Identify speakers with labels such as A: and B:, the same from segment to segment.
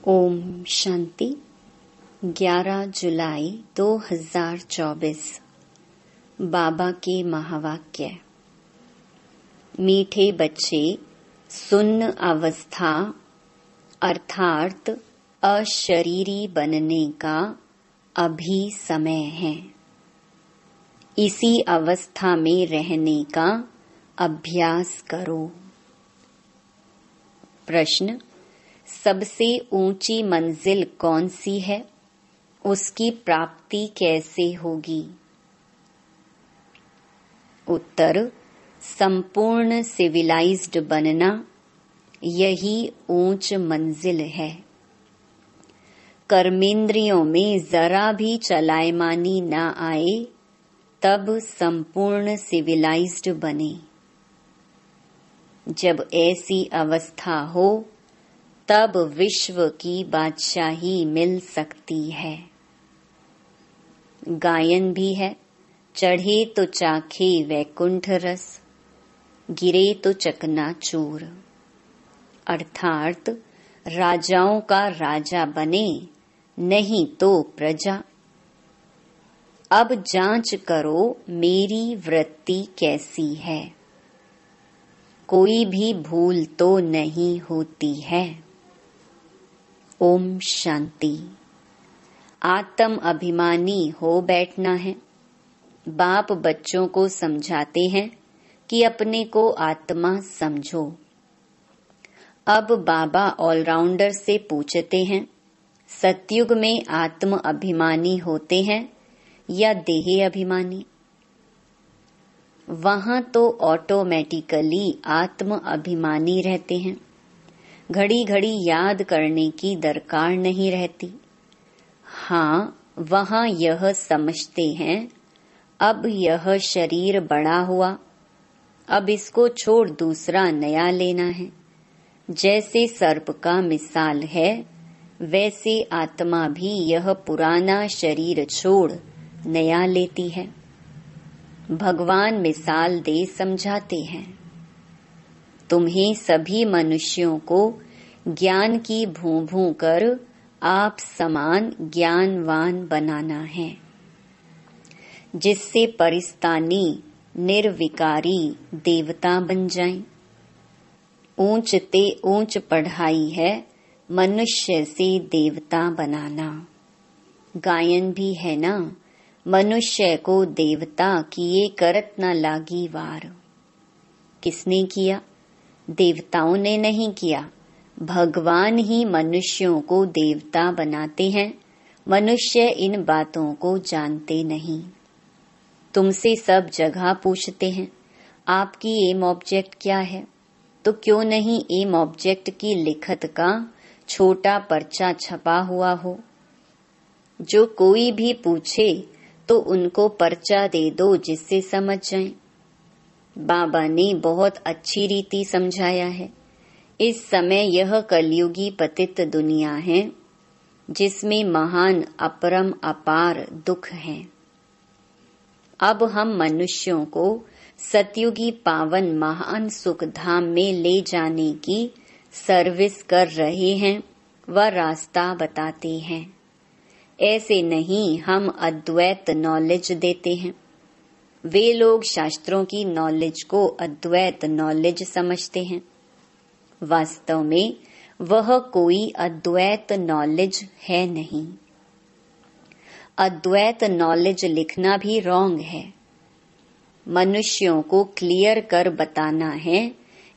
A: ओम शांति। 11 जुलाई 2024 बाबा के महावाक्य। मीठे बच्चे, सुन्न अवस्था अर्थात अशरीरी बनने का अभी समय है। इसी अवस्था में रहने का अभ्यास करो। प्रश्न: सबसे ऊंची मंजिल कौन सी है? उसकी प्राप्ति कैसे होगी? उत्तर: संपूर्ण सिविलाइज्ड बनना, यही ऊंच मंजिल है। कर्मेंद्रियों में जरा भी चलायमानी न आए, तब संपूर्ण सिविलाइज्ड बने। जब ऐसी अवस्था हो, तब विश्व की बादशाही मिल सकती है। गायन भी है, चढ़े तो चाखे वैकुंठ रस, गिरे तो चकनाचूर। अर्थात राजाओं का राजा बने, नहीं तो प्रजा। अब जांच करो मेरी वृत्ति कैसी है। कोई भी भूल तो नहीं होती है। ओम शांति। आत्म अभिमानी हो बैठना है। बाप बच्चों को समझाते हैं कि अपने को आत्मा समझो। अब बाबा ऑलराउंडर से पूछते हैं, सतयुग में आत्म अभिमानी होते हैं या देह अभिमानी? वहां तो ऑटोमेटिकली आत्म अभिमानी रहते हैं। घड़ी घड़ी याद करने की दरकार नहीं रहती। हाँ, वहां यह समझते हैं, अब यह शरीर बड़ा हुआ, अब इसको छोड़ दूसरा नया लेना है। जैसे सर्प का मिसाल है, वैसे आत्मा भी यह पुराना शरीर छोड़ नया लेती है। भगवान मिसाल दे समझाते हैं, तुम्हें सभी मनुष्यों को ज्ञान की भूं-भूं कर आप समान ज्ञानवान बनाना है, जिससे परिस्तानी निर्विकारी देवता बन जाएं। ऊंच ते ऊंच पढ़ाई है मनुष्य से देवता बनाना। गायन भी है ना, मनुष्य को देवता किए करत न लागी वार। किसने किया? देवताओं ने नहीं किया, भगवान ही मनुष्यों को देवता बनाते हैं। मनुष्य इन बातों को जानते नहीं। तुमसे सब जगह पूछते हैं, आपकी एम ऑब्जेक्ट क्या है? तो क्यों नहीं एम ऑब्जेक्ट की लिखत का छोटा पर्चा छपा हुआ हो? जो कोई भी पूछे तो उनको पर्चा दे दो, जिससे समझ जाएं। बाबा ने बहुत अच्छी रीति समझाया है। इस समय यह कलयुगी पतित दुनिया है, जिसमें महान अपरम अपार दुख है। अब हम मनुष्यों को सतयुगी पावन महान सुख धाम में ले जाने की सर्विस कर रहे हैं व रास्ता बताते हैं। ऐसे नहीं हम अद्वैत नॉलेज देते हैं। वे लोग शास्त्रों की नॉलेज को अद्वैत नॉलेज समझते हैं। वास्तव में वह कोई अद्वैत नॉलेज है नहीं। अद्वैत नॉलेज लिखना भी रॉन्ग है। मनुष्यों को क्लियर कर बताना है,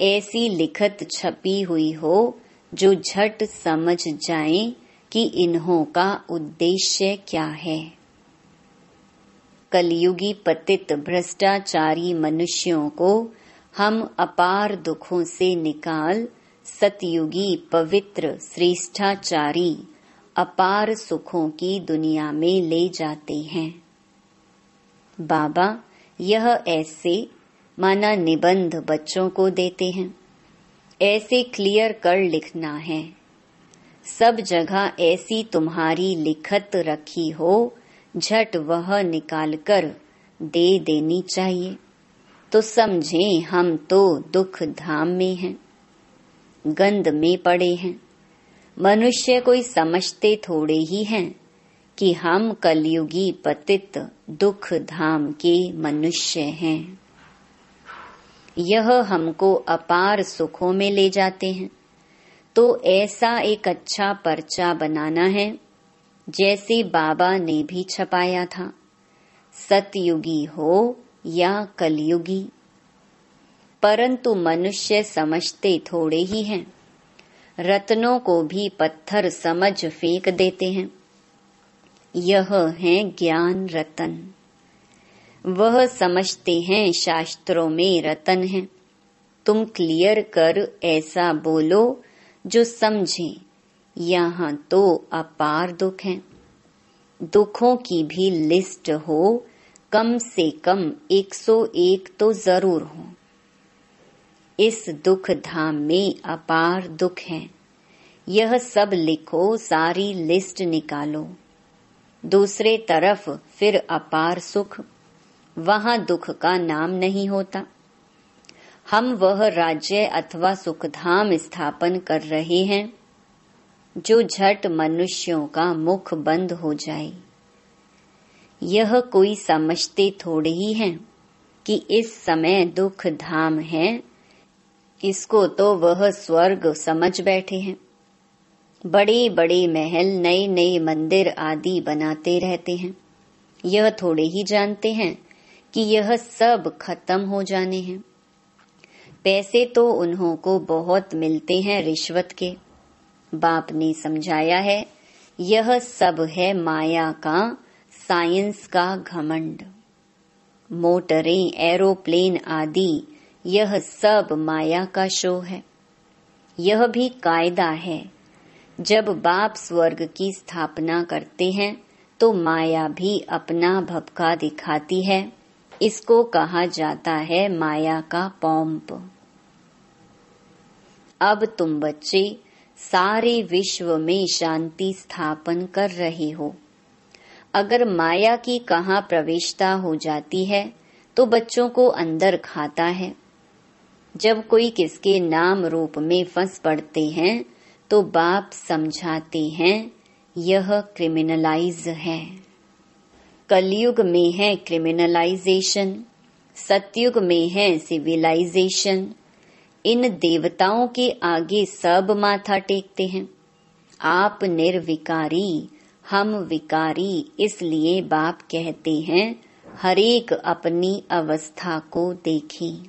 A: ऐसी लिखत छपी हुई हो जो झट समझ जाएं कि इन्हों का उद्देश्य क्या है। कलयुगी पतित भ्रष्टाचारी मनुष्यों को हम अपार दुखों से निकाल सतयुगी पवित्र श्रेष्ठाचारी अपार सुखों की दुनिया में ले जाते हैं। बाबा यह ऐसे माना निबंध बच्चों को देते हैं। ऐसे क्लियर कर लिखना है। सब जगह ऐसी तुम्हारी लिखत रखी हो, झट वह निकालकर दे देनी चाहिए, तो समझें हम तो दुख धाम में हैं, गंध में पड़े हैं। मनुष्य कोई समझते थोड़े ही हैं कि हम कलयुगी पतित दुख धाम के मनुष्य हैं। यह हमको अपार सुखों में ले जाते हैं। तो ऐसा एक अच्छा पर्चा बनाना है जैसे बाबा ने भी छपाया था, सतयुगी हो या कलयुगी। परंतु मनुष्य समझते थोड़े ही हैं। रत्नों को भी पत्थर समझ फेंक देते हैं। यह है ज्ञान रतन। वह समझते हैं शास्त्रों में रतन है। तुम क्लियर कर ऐसा बोलो जो समझे, यहाँ तो अपार दुख है। दुखों की भी लिस्ट हो, कम से कम 101 तो जरूर हो। इस दुख धाम में अपार दुख है। यह सब लिखो, सारी लिस्ट निकालो। दूसरे तरफ फिर अपार सुख, वहां दुख का नाम नहीं होता। हम वह राज्य अथवा सुखधाम स्थापन कर रहे हैं जो झट मनुष्यों का मुख बंद हो जाए। यह कोई समझते थोड़े ही हैं कि इस समय दुख धाम है, इसको तो वह स्वर्ग समझ बैठे हैं। बड़े बड़े महल, नए नए मंदिर आदि बनाते रहते हैं। यह थोड़े ही जानते हैं कि यह सब खत्म हो जाने हैं। पैसे तो उन्हों को बहुत मिलते हैं रिश्वत के। बाप ने समझाया है, यह सब है माया का, साइंस का घमंड। मोटरें, एरोप्लेन आदि यह सब माया का शो है। यह भी कायदा है। जब बाप स्वर्ग की स्थापना करते हैं तो माया भी अपना भपका दिखाती है। इसको कहा जाता है माया का पॉम्प। अब तुम बच्चे सारे विश्व में शांति स्थापन कर रहे हो। अगर माया की कहाँ प्रवेशता हो जाती है तो बच्चों को अंदर खाता है। जब कोई किसके नाम रूप में फंस पड़ते हैं तो बाप समझाते हैं यह क्रिमिनलाइज है। कलयुग में है क्रिमिनलाइजेशन, सतयुग में है सिविलाइजेशन। इन देवताओं के आगे सब माथा टेकते हैं। आप निर्विकारी, हम विकारी, इसलिए बाप कहते हैं हरेक अपनी अवस्था को देखें।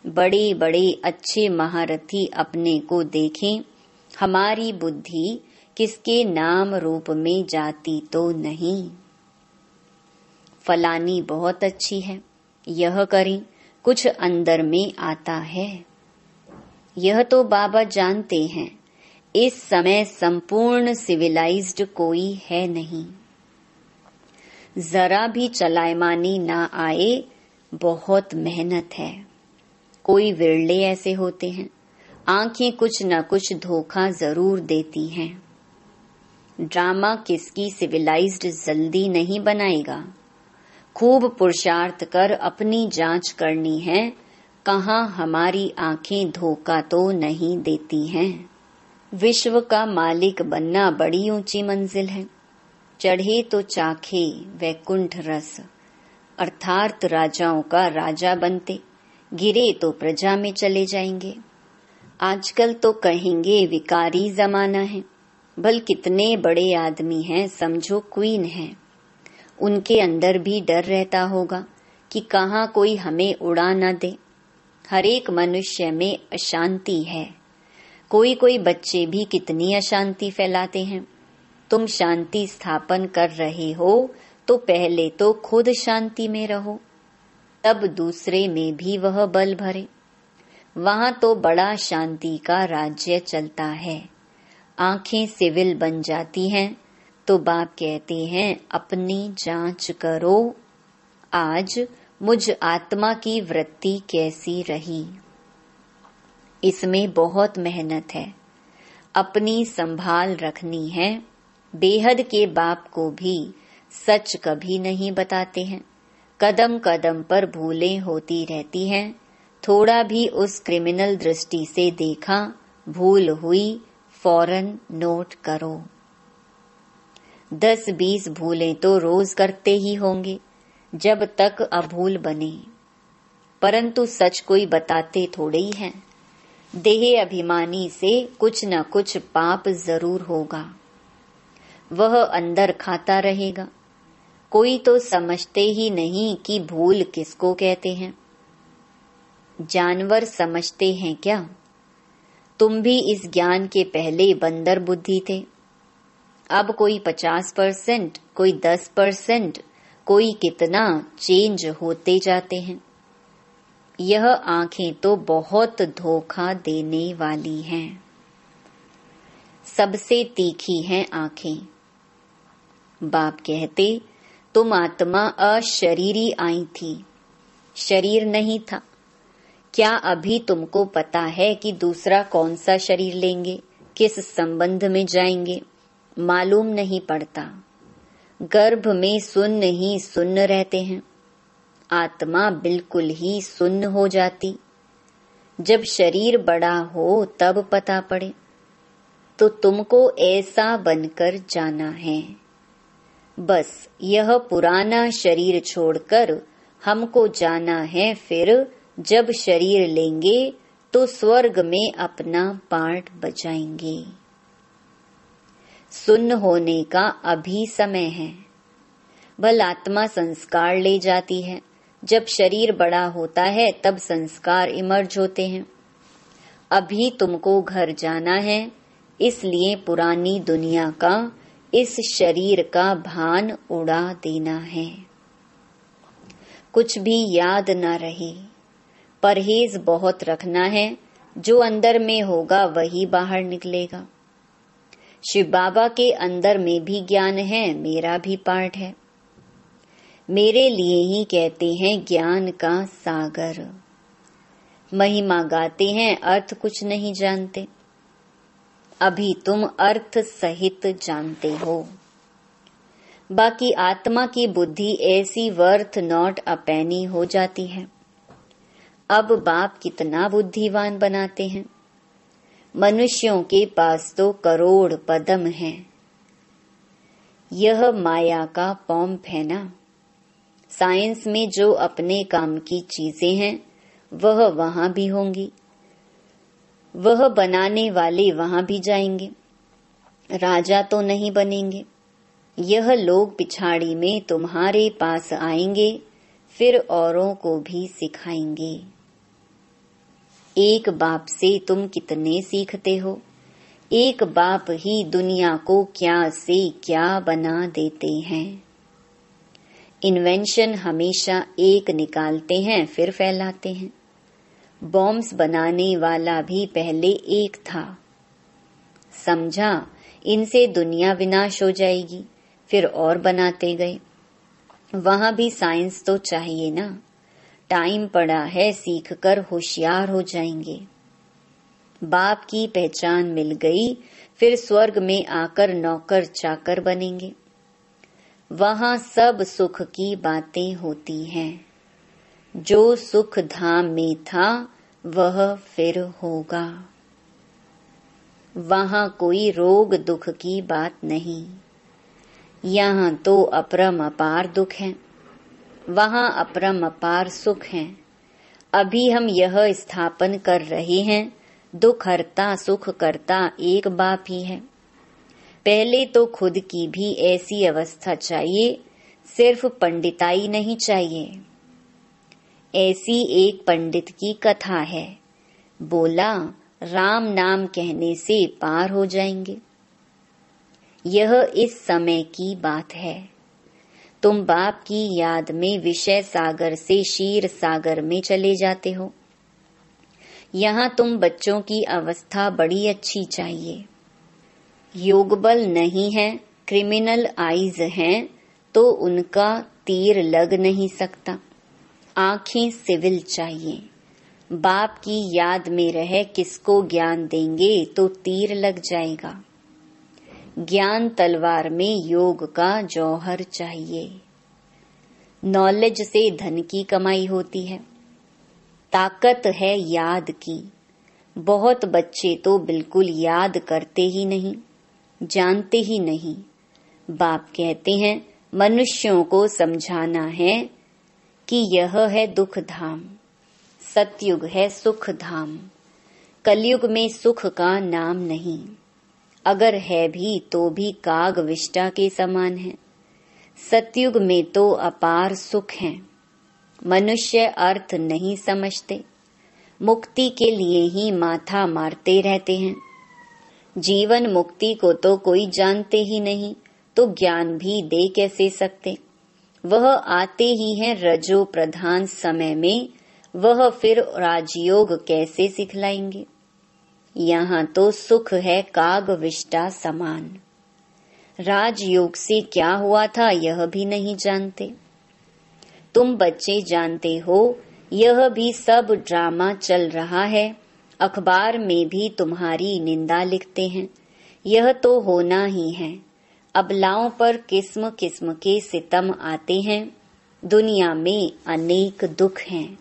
A: बड़े बड़े अच्छे महारथी अपने को देखें। हमारी बुद्धि किसके नाम रूप में जाती तो नहीं। फलानी बहुत अच्छी है, यह करें, कुछ अंदर में आता है। यह तो बाबा जानते हैं। इस समय संपूर्ण सिविलाइज्ड कोई है नहीं। जरा भी चलायमानी ना आए, बहुत मेहनत है। कोई विरले ऐसे होते हैं, आंखें कुछ न कुछ धोखा जरूर देती हैं। ड्रामा किसकी सिविलाइज्ड जल्दी नहीं बनाएगा। खूब पुरुषार्थ कर अपनी जांच करनी है, कहाँ हमारी आंखें धोखा तो नहीं देती हैं। विश्व का मालिक बनना बड़ी ऊंची मंजिल है। चढ़े तो चाखे वैकुंठ रस, अर्थात राजाओं का राजा बनते, गिरे तो प्रजा में चले जाएंगे। आजकल तो कहेंगे विकारी जमाना है। भल कितने बड़े आदमी हैं, समझो क्वीन हैं। उनके अंदर भी डर रहता होगा कि कहाँ कोई हमें उड़ा न दे। हर एक मनुष्य में अशांति है। कोई बच्चे भी कितनी अशांति फैलाते हैं। तुम शांति स्थापन कर रहे हो तो पहले तो खुद शांति में रहो, तब दूसरे में भी वह बल भरे। वहां तो बड़ा शांति का राज्य चलता है। आंखें सिविल बन जाती हैं तो बाप कहते हैं अपनी जांच करो, आज मुझ आत्मा की वृत्ति कैसी रही। इसमें बहुत मेहनत है, अपनी संभाल रखनी है। बेहद के बाप को भी सच कभी नहीं बताते हैं। कदम कदम पर भूलें होती रहती हैं। थोड़ा भी उस क्रिमिनल दृष्टि से देखा, भूल हुई, फौरन नोट करो। 10-20 भूलें तो रोज करते ही होंगे जब तक अभूल बने, परंतु सच कोई बताते थोड़े ही हैं। देह अभिमानी से कुछ न कुछ पाप जरूर होगा, वह अंदर खाता रहेगा। कोई तो समझते ही नहीं कि भूल किसको कहते हैं। जानवर समझते हैं क्या? तुम भी इस ज्ञान के पहले बंदर बुद्धि थे। अब कोई 50%, कोई 10%, कोई कितना चेंज होते जाते हैं। यह आंखें तो बहुत धोखा देने वाली हैं। सबसे तीखी हैं आंखें। बाप कहते, तुम आत्मा अशरीरी आई थी, शरीर नहीं था। क्या अभी तुमको पता है कि दूसरा कौन सा शरीर लेंगे, किस संबंध में जाएंगे? मालूम नहीं पड़ता। गर्भ में सुन्न ही सुन्न रहते हैं। आत्मा बिल्कुल ही सुन्न हो जाती। जब शरीर बड़ा हो तब पता पड़े। तो तुमको ऐसा बनकर जाना है। बस यह पुराना शरीर छोड़कर हमको जाना है। फिर जब शरीर लेंगे तो स्वर्ग में अपना पार्ट बजाएंगे। सुन्न होने का अभी समय है। भल आत्मा संस्कार ले जाती है। जब शरीर बड़ा होता है तब संस्कार इमर्ज होते हैं। अभी तुमको घर जाना है, इसलिए पुरानी दुनिया का, इस शरीर का भान उड़ा देना है। कुछ भी याद न रहे। परहेज बहुत रखना है। जो अंदर में होगा वही बाहर निकलेगा। शिव बाबा के अंदर में भी ज्ञान है, मेरा भी पार्ट है। मेरे लिए ही कहते हैं ज्ञान का सागर। महिमा गाते हैं, अर्थ कुछ नहीं जानते। अभी तुम अर्थ सहित जानते हो। बाकी आत्मा की बुद्धि ऐसी वर्थ नॉट अ पेनी हो जाती है। अब बाप कितना बुद्धिवान बनाते हैं। मनुष्यों के पास तो करोड़ पदम हैं। यह माया का पॉम्प है ना। साइंस में जो अपने काम की चीजें हैं वह वहां भी होंगी। वह बनाने वाले वहां भी जाएंगे। राजा तो नहीं बनेंगे। यह लोग पिछाड़ी में तुम्हारे पास आएंगे, फिर औरों को भी सिखाएंगे। एक बाप से तुम कितने सीखते हो। एक बाप ही दुनिया को क्या से क्या बना देते हैं। इन्वेंशन हमेशा एक निकालते हैं फिर फैलाते हैं। बॉम्ब्स बनाने वाला भी पहले एक था। समझा, इनसे दुनिया विनाश हो जाएगी, फिर और बनाते गए। वहां भी साइंस तो चाहिए ना। टाइम पड़ा है, सीखकर होशियार हो जाएंगे। बाप की पहचान मिल गई, फिर स्वर्ग में आकर नौकर चाकर बनेंगे। वहां सब सुख की बातें होती हैं। जो सुख धाम में था वह फिर होगा। वहां कोई रोग दुख की बात नहीं। यहाँ तो अपरम अपार दुख है, वहां अपरम अपार सुख है। अभी हम यह स्थापन कर रहे हैं, दुख हरता सुख करता एक बाप ही है। पहले तो खुद की भी ऐसी अवस्था चाहिए, सिर्फ पंडिताई नहीं चाहिए। ऐसी एक पंडित की कथा है। बोला, राम नाम कहने से पार हो जाएंगे। यह इस समय की बात है। तुम बाप की याद में विषय सागर से क्षीर सागर में चले जाते हो। यहाँ तुम बच्चों की अवस्था बड़ी अच्छी चाहिए। योग बल नहीं है, क्रिमिनल आईज हैं, तो उनका तीर लग नहीं सकता। आंखें सिविल चाहिए। बाप की याद में रह किसको ज्ञान देंगे तो तीर लग जाएगा। ज्ञान तलवार में योग का जौहर चाहिए। नॉलेज से धन की कमाई होती है। ताकत है याद की। बहुत बच्चे तो बिल्कुल याद करते ही नहीं, जानते ही नहीं। बाप कहते हैं मनुष्यों को समझाना है कि यह है दुख धाम, सतयुग है सुख धाम। कलयुग में सुख का नाम नहीं, अगर है भी तो भी काग विष्टा के समान है। सतयुग में तो अपार सुख है। मनुष्य अर्थ नहीं समझते, मुक्ति के लिए ही माथा मारते रहते हैं। जीवन मुक्ति को तो कोई जानते ही नहीं, तो ज्ञान भी दे कैसे सकते। वह आते ही है रजो प्रधान समय में, वह फिर राजयोग कैसे सिखलाएंगे। यहाँ तो सुख है काग विष्टा समान। राजयोग से क्या हुआ था यह भी नहीं जानते। तुम बच्चे जानते हो यह भी सब ड्रामा चल रहा है। अखबार में भी तुम्हारी निंदा लिखते हैं। यह तो होना ही है। अबलाओं पर किस्म किस्म के सितम आते हैं। दुनिया में अनेक दुख हैं।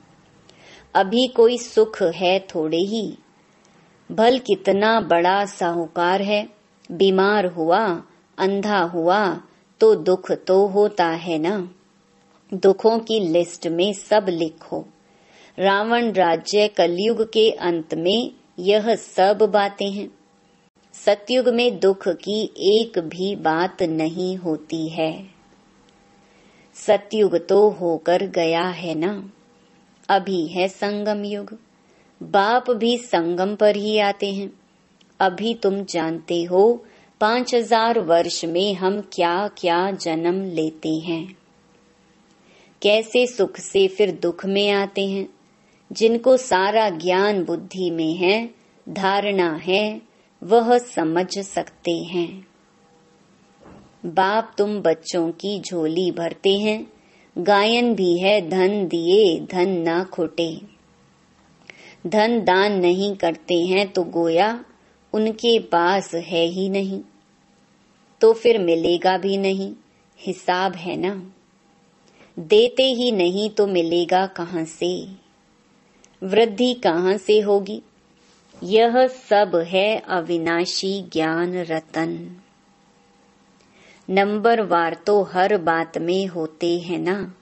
A: अभी कोई सुख है थोड़े ही। भल कितना बड़ा साहूकार है, बीमार हुआ, अंधा हुआ तो दुख तो होता है ना। दुखों की लिस्ट में सब लिखो। रावण राज्य कलयुग के अंत में यह सब बातें हैं। सतयुग में दुख की एक भी बात नहीं होती है। सतयुग तो होकर गया है ना, अभी है संगम युग। बाप भी संगम पर ही आते हैं। अभी तुम जानते हो 5000 वर्ष में हम क्या क्या जन्म लेते हैं, कैसे सुख से फिर दुख में आते हैं। जिनको सारा ज्ञान बुद्धि में है, धारणा है, वह समझ सकते हैं। बाप तुम बच्चों की झोली भरते हैं। गायन भी है धन दिए धन ना खोटे। धन दान नहीं करते हैं तो गोया उनके पास है ही नहीं, तो फिर मिलेगा भी नहीं। हिसाब है ना। देते ही नहीं तो मिलेगा कहाँ से, वृद्धि कहाँ से होगी। यह सब है अविनाशी ज्ञान रतन। नंबरवार तो हर बात में होते हैं ना।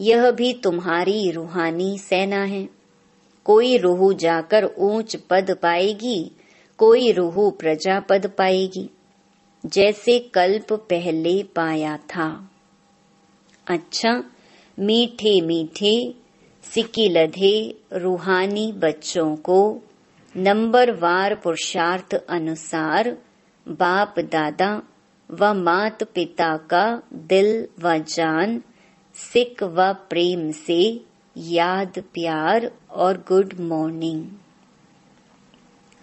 A: यह भी तुम्हारी रूहानी सेना है। कोई रूह जाकर ऊंच पद पाएगी, कोई रूह प्रजा पद पाएगी, जैसे कल्प पहले पाया था। अच्छा, मीठे मीठे सिक्के लधे रूहानी बच्चों को नंबरवार पुरुषार्थ अनुसार बाप दादा व मात पिता का दिल व जान, सिक व प्रेम से याद प्यार और गुड मॉर्निंग।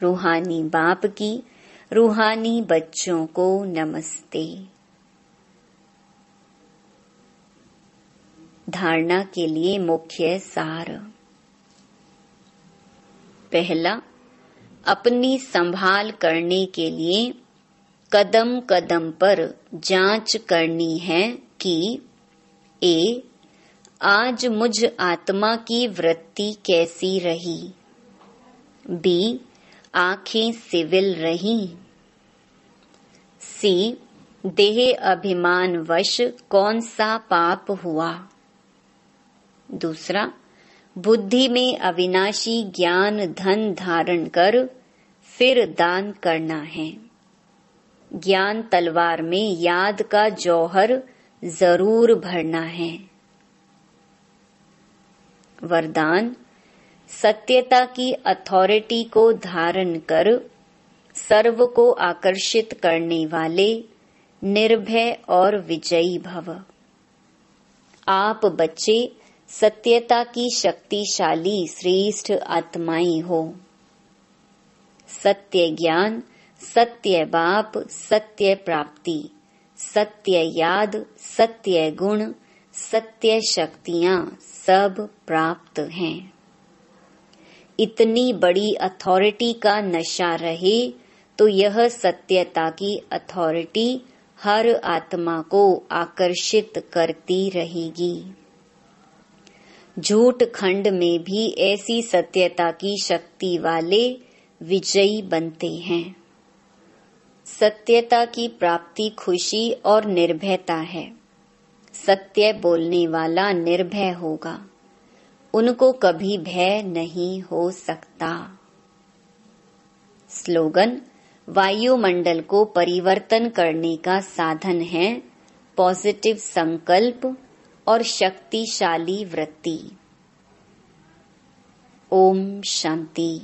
A: रूहानी बाप की रूहानी बच्चों को नमस्ते। धारणा के लिए मुख्य सार। पहला, अपनी संभाल करने के लिए कदम कदम पर जांच करनी है कि ए, आज मुझ आत्मा की वृत्ति कैसी रही। बी, आंखें सिविल रही। सी, देह अभिमान वश कौन सा पाप हुआ। दूसरा, बुद्धि में अविनाशी ज्ञान धन धारण कर फिर दान करना है। ज्ञान तलवार में याद का जौहर जरूर भरना है। वरदान, सत्यता की अथॉरिटी को धारण कर सर्व को आकर्षित करने वाले निर्भय और विजयी भव। आप बच्चे सत्यता की शक्तिशाली श्रेष्ठ आत्माएं हो। सत्य ज्ञान, सत्य बाप, सत्य प्राप्ति, सत्य याद, सत्य गुण, सत्य शक्तियां सब प्राप्त हैं। इतनी बड़ी अथॉरिटी का नशा रहे तो यह सत्यता की अथॉरिटी हर आत्मा को आकर्षित करती रहेगी। झूठ खंड में भी ऐसी सत्यता की शक्ति वाले विजयी बनते हैं। सत्यता की प्राप्ति खुशी और निर्भयता है। सत्य बोलने वाला निर्भय होगा, उनको कभी भय नहीं हो सकता। स्लोगन: वायुमंडल को परिवर्तन करने का साधन है पॉजिटिव संकल्प और शक्तिशाली वृत्ति। ओम शांति।